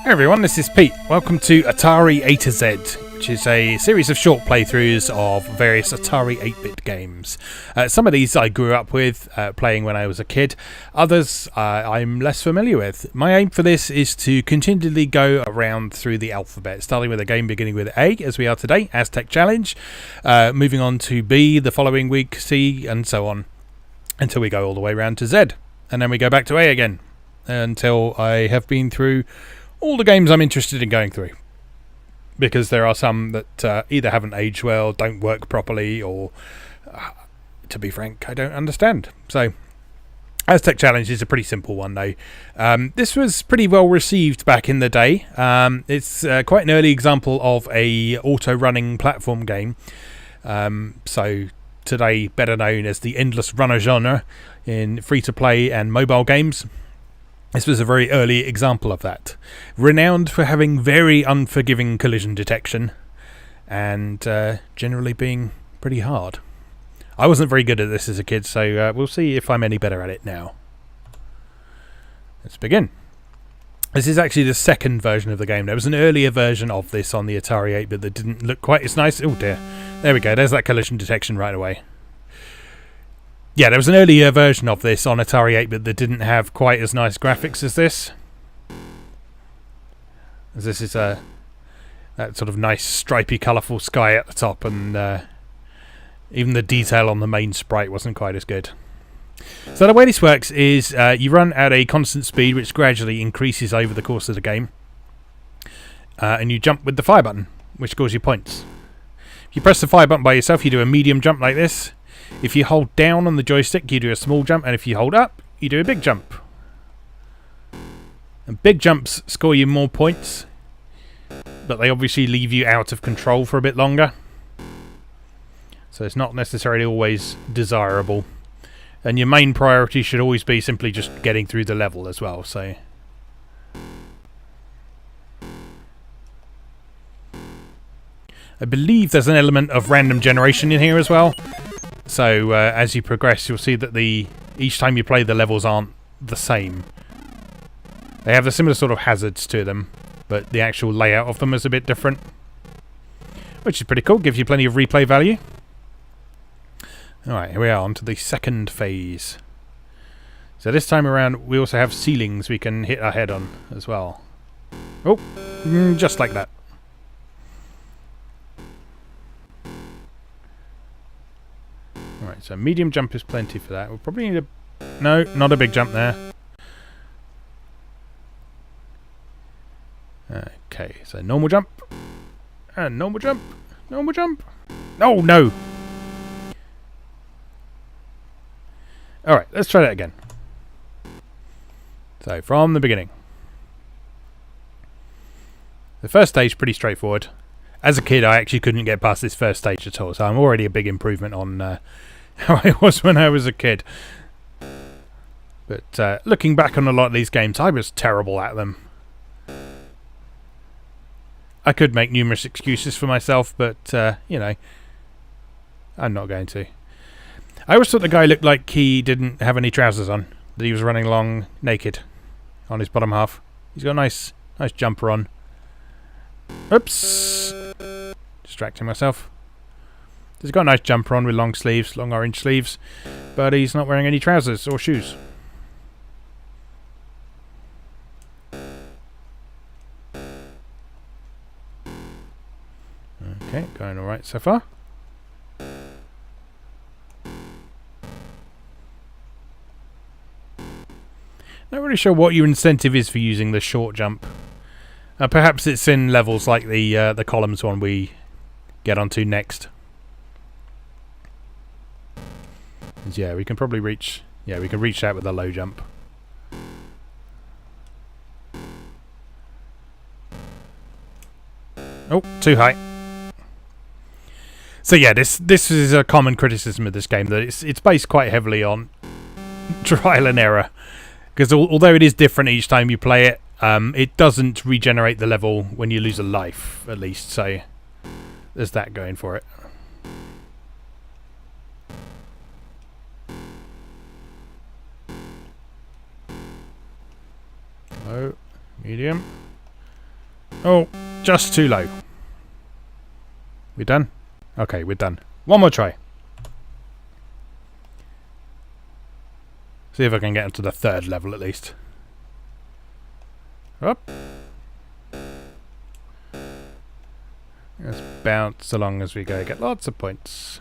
Hey everyone, this is Pete. Welcome to Atari A to Z, which is a series of short playthroughs of various Atari 8-bit games. Some of these I grew up with, playing when I was a kid. Others I'm less familiar with. My aim for this is to continually go around through the alphabet, starting with a game beginning with A, as we are today, Aztec Challenge, moving on to B the following week, C, and so on, until we go all the way around to Z. And then we go back to A again, until I have been through all the games I'm interested in going through, because there are some that either haven't aged well, don't work properly, or to be frank, I don't understand. So Aztec Challenge is a pretty simple one though. This was pretty well received back in the day. It's quite an early example of a auto-running platform game, so today better known as the endless runner genre in free-to-play and mobile games. This was a very early example of that. Renowned for having very unforgiving collision detection and generally being pretty hard. I wasn't very good at this as a kid, so we'll see if I'm any better at it now. Let's begin. This is actually the second version of the game. There was an earlier version of this on the Atari 8, but that didn't look quite as nice. Oh dear. There we go. There's that collision detection right away. Yeah, there was an earlier version of this on Atari 8-bit that didn't have quite as nice graphics as this. As this is that sort of nice stripy colourful sky at the top, and even the detail on the main sprite wasn't quite as good. So the way this works is you run at a constant speed which gradually increases over the course of the game, and you jump with the fire button, which scores you points. If you press the fire button by yourself, you do a medium jump like this. If you hold down on the joystick, you do a small jump, and if you hold up, you do a big jump. And big jumps score you more points, but they obviously leave you out of control for a bit longer. So it's not necessarily always desirable. And your main priority should always be simply just getting through the level as well. So I believe there's an element of random generation in here as well. So as you progress, you'll see that each time you play, the levels aren't the same. They have a similar sort of hazards to them, but the actual layout of them is a bit different, which is pretty cool. Gives you plenty of replay value. Alright, here we are on to the second phase. So this time around, we also have ceilings we can hit our head on as well. Oh, just like that. Alright, so medium jump is plenty for that. We'll probably need a... No, not a big jump there. Okay, so normal jump. And normal jump. Normal jump. Oh, no! Alright, let's try that again. So, from the beginning. The first stage, pretty straightforward. As a kid, I actually couldn't get past this first stage at all, so I'm already a big improvement on how I was when I was a kid. But looking back on a lot of these games, I was terrible at them. I could make numerous excuses for myself, but, you know, I'm not going to. I always thought the guy looked like he didn't have any trousers on, that he was running along naked on his bottom half. He's got a nice jumper on. Oops! Distracting myself. He's got a nice jumper on with long sleeves, long orange sleeves, but he's not wearing any trousers or shoes. Okay, going alright so far. Not really sure what your incentive is for using the short jump. Perhaps it's in levels like the columns one we get onto next. Yeah, we can probably reach... Yeah, we can reach that with a low jump. Oh, too high. So yeah, this is a common criticism of this game, that it's based quite heavily on trial and error. Because although it is different each time you play it, it doesn't regenerate the level when you lose a life, at least. So there's that going for it. Low, medium, Oh, just too low. We done? Okay, we're done. One more try. See if I can get into the third level at least. Up. Let's bounce along as we go. Get lots of points.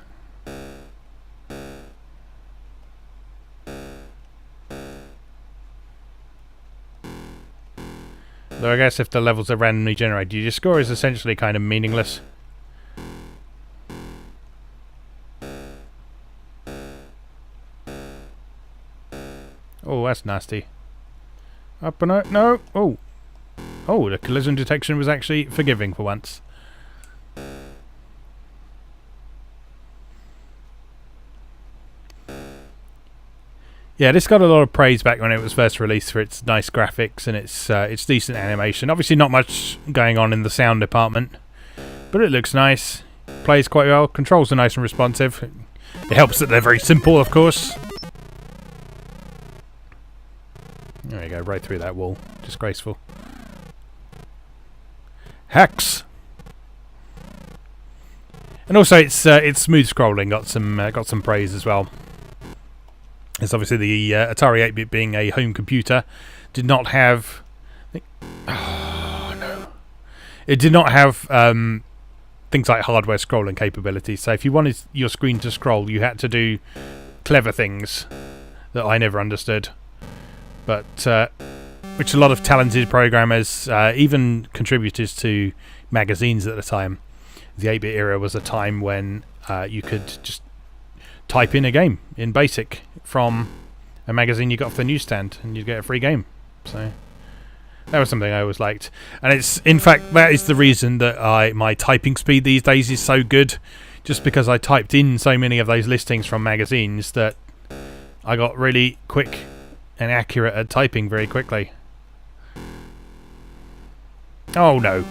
Though I guess if the levels are randomly generated, your score is essentially kind of meaningless. Oh, that's nasty. Up and out. No! Oh! Oh, the collision detection was actually forgiving for once. Yeah, this got a lot of praise back when it was first released for its nice graphics and its decent animation. Obviously not much going on in the sound department, but it looks nice. Plays quite well. Controls are nice and responsive. It helps that they're very simple, of course. There we go, right through that wall. Disgraceful. Hacks. And also, its smooth scrolling got some praise as well. It's obviously the Atari 8-bit being a home computer did not have. Oh no! It did not have things like hardware scrolling capabilities. So if you wanted your screen to scroll, you had to do clever things that I never understood. But which a lot of talented programmers, even contributors to magazines at the time, the 8-bit era was a time when you could just type in a game in BASIC from a magazine you got off the newsstand and you'd get a free game. So that was something I always liked. And it's, in fact, that is the reason that my typing speed these days is so good, just because I typed in so many of those listings from magazines that I got really quick and accurate at typing very quickly. Oh no.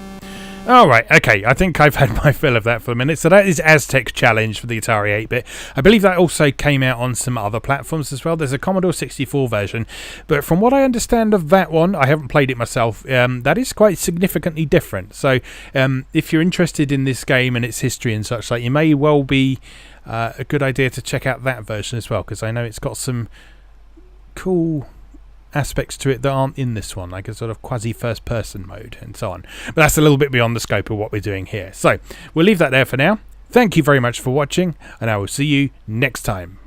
Alright, okay, I think I've had my fill of that for a minute. So that is Aztec Challenge for the Atari 8-bit. I believe that also came out on some other platforms as well. There's a Commodore 64 version, but from what I understand of that one, I haven't played it myself, that is quite significantly different. So if you're interested in this game and its history and such, like, it may well be a good idea to check out that version as well, because I know it's got some cool aspects to it that aren't in this one, like a sort of quasi first person mode and so on. But that's a little bit beyond the scope of what we're doing here. So we'll leave that there for now. Thank you very much for watching, and I will see you next time.